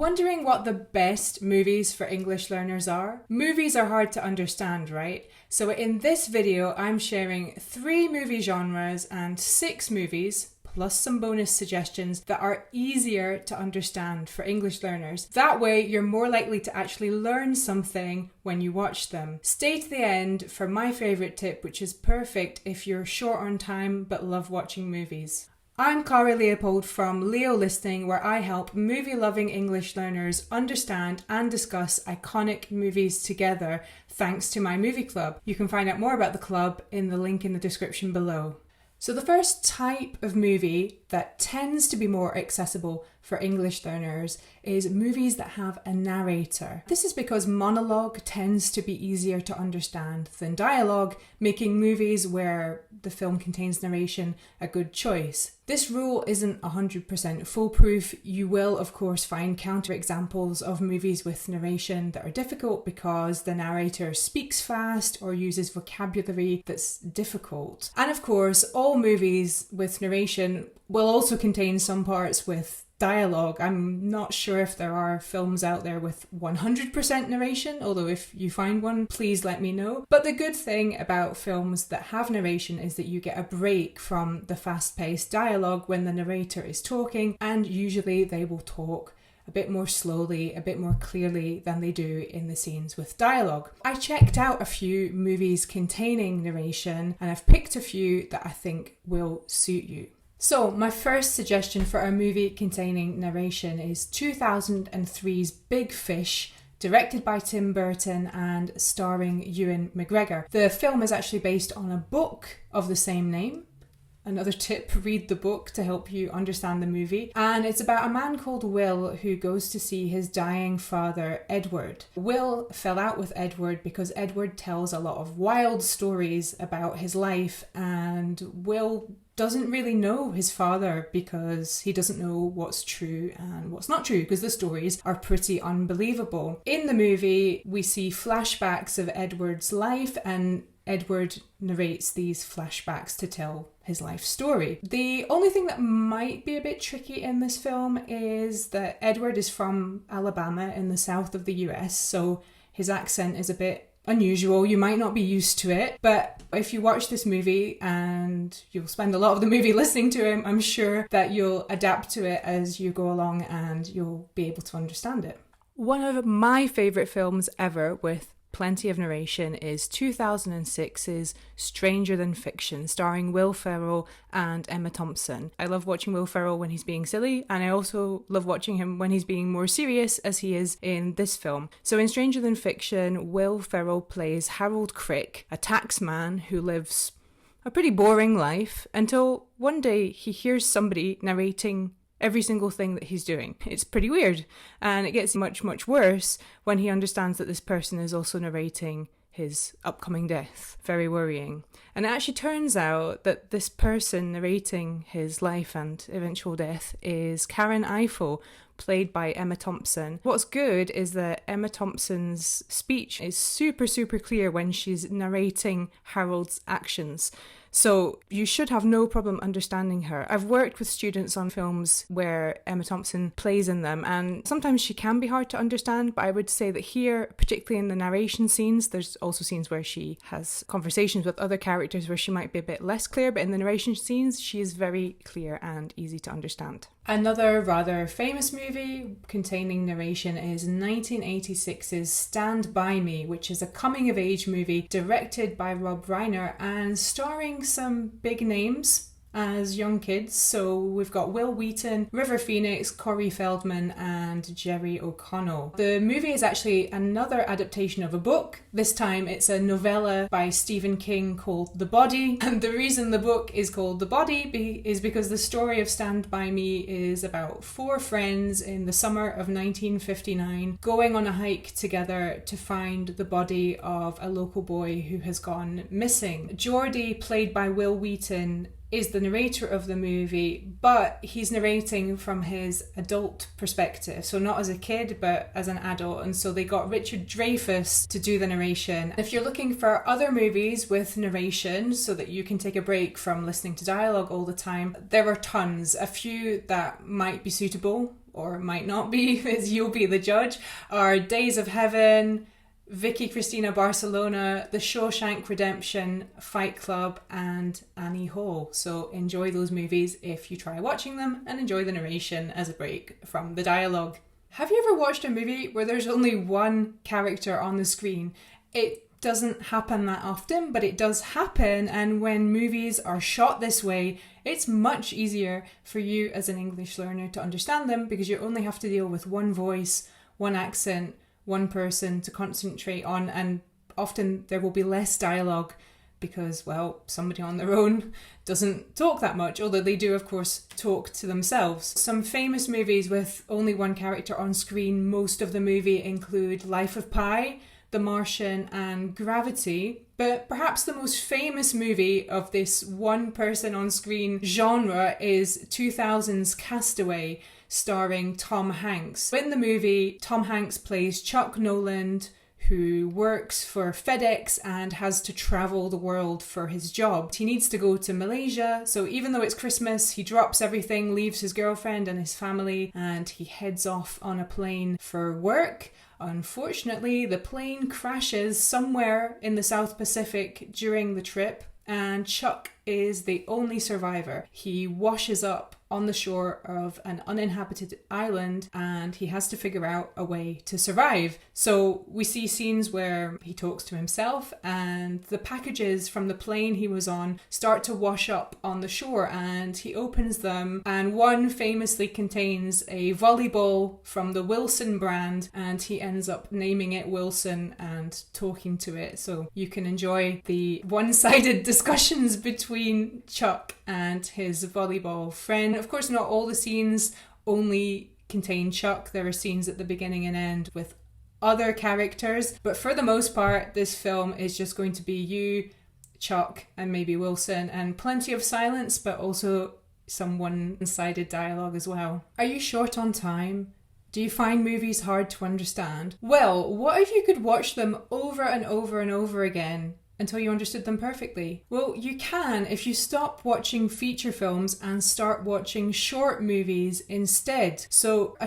Wondering what the best movies for English learners are? Movies are hard to understand, right? So in this video, I'm sharing 3 movie genres and 6 movies, plus some bonus suggestions that are easier to understand for English learners. That way, you're more likely to actually learn something when you watch them. Stay to the end for my favourite tip, which is perfect if you're short on time but love watching movies. I'm Cara Leopold from Leo Listening, where I help movie-loving English learners understand and discuss iconic movies together thanks to my movie club. You can find out more about the club in the link in the description below. So the first type of movie that tends to be more accessible for English learners is movies that have a narrator. This is because monologue tends to be easier to understand than dialogue, making movies where the film contains narration a good choice. This rule isn't 100% foolproof. You will, of course, find counterexamples of movies with narration that are difficult because the narrator speaks fast or uses vocabulary that's difficult. And of course, all movies with narration will also contain some parts with dialogue. I'm not sure if there are films out there with 100% narration, although if you find one, please let me know. But the good thing about films that have narration is that you get a break from the fast-paced dialogue when the narrator is talking, and usually they will talk a bit more slowly, a bit more clearly than they do in the scenes with dialogue. I checked out a few movies containing narration, and I've picked a few that I think will suit you. So, my first suggestion for a movie containing narration is 2003's Big Fish, directed by Tim Burton and starring Ewan McGregor. The film is actually based on a book of the same name. Another tip, read the book to help you understand the movie. And it's about a man called Will who goes to see his dying father, Edward. Will fell out with Edward because Edward tells a lot of wild stories about his life, and Will doesn't really know his father because he doesn't know what's true and what's not true because the stories are pretty unbelievable. In the movie, we see flashbacks of Edward's life, and Edward narrates these flashbacks to tell his life story. The only thing that might be a bit tricky in this film is that Edward is from Alabama in the south of the US, so his accent is a bit unusual. You might not be used to it, but if you watch this movie, and you'll spend a lot of the movie listening to him, I'm sure that you'll adapt to it as you go along and you'll be able to understand it. One of my favourite films ever with plenty of narration is 2006's Stranger Than Fiction, starring Will Ferrell and Emma Thompson. I love watching Will Ferrell when he's being silly, and I also love watching him when he's being more serious, as he is in this film. So in Stranger Than Fiction, Will Ferrell plays Harold Crick, a taxman who lives a pretty boring life until one day he hears somebody narrating every single thing that he's doing. It's pretty weird, and it gets much, much worse when he understands that this person is also narrating his upcoming death. Very worrying. And it actually turns out that this person narrating his life and eventual death is Karen Eiffel, played by Emma Thompson. What's good is that Emma Thompson's speech is super, super clear when she's narrating Harold's actions. So you should have no problem understanding her. I've worked with students on films where Emma Thompson plays in them, and sometimes she can be hard to understand, but I would say that here, particularly in the narration scenes, there's also scenes where she has conversations with other characters where she might be a bit less clear, but in the narration scenes, she is very clear and easy to understand. Another rather famous movie containing narration is 1986's Stand By Me, which is a coming-of-age movie directed by Rob Reiner and starring some big names as young kids. So we've got Will Wheaton, River Phoenix, Corey Feldman and Jerry O'Connell. The movie is actually another adaptation of a book. This time it's a novella by Stephen King called The Body, and the reason the book is called The Body is because the story of Stand By Me is about 4 friends in the summer of 1959 going on a hike together to find the body of a local boy who has gone missing. Geordie, played by Will Wheaton, is the narrator of the movie, but he's narrating from his adult perspective. So not as a kid, but as an adult. And so they got Richard Dreyfuss to do the narration. If you're looking for other movies with narration so that you can take a break from listening to dialogue all the time, there are tons. A few that might be suitable or might not be, as you'll be the judge, are Days of Heaven, Vicky Cristina Barcelona, The Shawshank Redemption, Fight Club, and Annie Hall. So enjoy those movies if you try watching them, and enjoy the narration as a break from the dialogue. Have you ever watched a movie where there's only one character on the screen? It doesn't happen that often, but it does happen, and when movies are shot this way, it's much easier for you as an English learner to understand them, because you only have to deal with one voice, one accent, one person to concentrate on, and often there will be less dialogue because, well, somebody on their own doesn't talk that much, although they do, of course, talk to themselves. Some famous movies with only one character on screen most of the movie include Life of Pi, The Martian, and Gravity. But perhaps the most famous movie of this one person on screen genre is 2000's Castaway, starring Tom Hanks. In the movie, Tom Hanks plays Chuck Noland, who works for FedEx and has to travel the world for his job. He needs to go to Malaysia, so even though it's Christmas, he drops everything, leaves his girlfriend and his family, and he heads off on a plane for work. Unfortunately, the plane crashes somewhere in the South Pacific during the trip, and Chuck is the only survivor. He washes up on the shore of an uninhabited island, and he has to figure out a way to survive. So we see scenes where he talks to himself, and the packages from the plane he was on start to wash up on the shore, and he opens them, and one famously contains a volleyball from the Wilson brand, and he ends up naming it Wilson and talking to it. So you can enjoy the one-sided discussions between Chuck and his volleyball friend. Of course, not all the scenes only contain Chuck. There are scenes at the beginning and end with other characters, but for the most part, this film is just going to be you, Chuck, and maybe Wilson, and plenty of silence, but also some one-sided dialogue as well. Are you short on time? Do you find movies hard to understand? Well, what if you could watch them over and over and over again until you understood them perfectly? Well, you can if you stop watching feature films and start watching short movies instead. So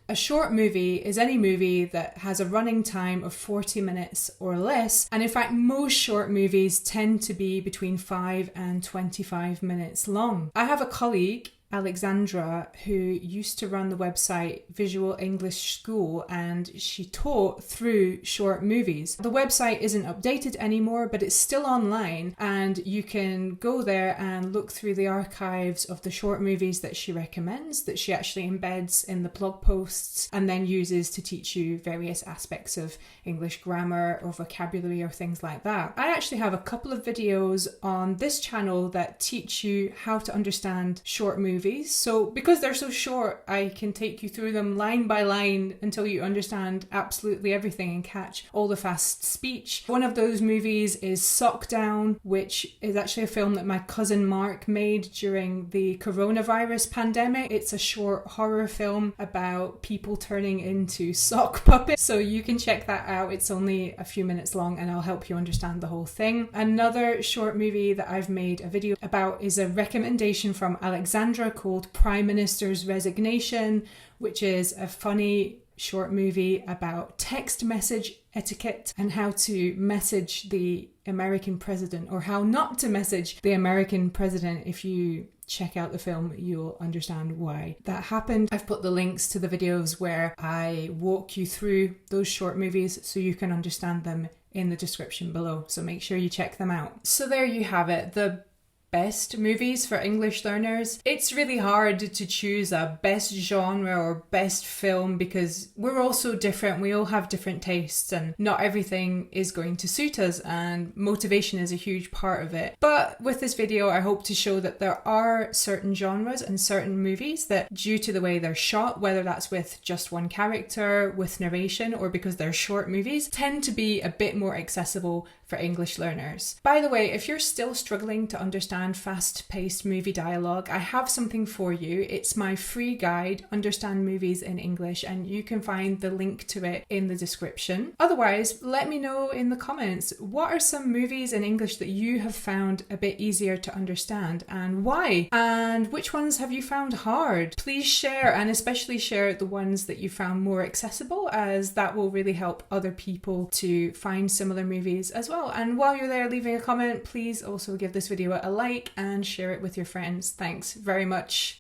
a short movie is any movie that has a running time of 40 minutes or less, and in fact most short movies tend to be between 5 and 25 minutes long. I have a colleague, Alexandra, who used to run the website Visual English School, and she taught through short movies. The website isn't updated anymore, but it's still online, and you can go there and look through the archives of the short movies that she recommends, that she actually embeds in the blog posts and then uses to teach you various aspects of English grammar or vocabulary or things like that. I actually have a couple of videos on this channel that teach you how to understand short movies. So because they're so short, I can take you through them line by line until you understand absolutely everything and catch all the fast speech. One of those movies is Sockdown, which is actually a film that my cousin Mark made during the coronavirus pandemic. It's a short horror film about people turning into sock puppets. So you can check that out. It's only a few minutes long and I'll help you understand the whole thing. Another short movie that I've made a video about is a recommendation from Alexandra called Prime Minister's Resignation, which is a funny short movie about text message etiquette and how to message the American president, or how not to message the American president. If you check out the film, you'll understand why that happened. I've put the links to the videos where I walk you through those short movies so you can understand them in the description below, so make sure you check them out. So there you have it, the best movies for English learners. It's really hard to choose a best genre or best film because we're all so different. We all have different tastes and not everything is going to suit us, and motivation is a huge part of it. But with this video, I hope to show that there are certain genres and certain movies that, due to the way they're shot, whether that's with just one character, with narration, or because they're short movies, tend to be a bit more accessible for English learners. By the way, if you're still struggling to understand understand fast-paced movie dialogue, I have something for you. It's my free guide, Understand Movies in English, and you can find the link to it in the description. Otherwise, let me know in the comments, what are some movies in English that you have found a bit easier to understand and why? And which ones have you found hard? Please share, and especially share the ones that you found more accessible, as that will really help other people to find similar movies as well. And while you're there leaving a comment, please also give this video a like and share it with your friends. Thanks very much.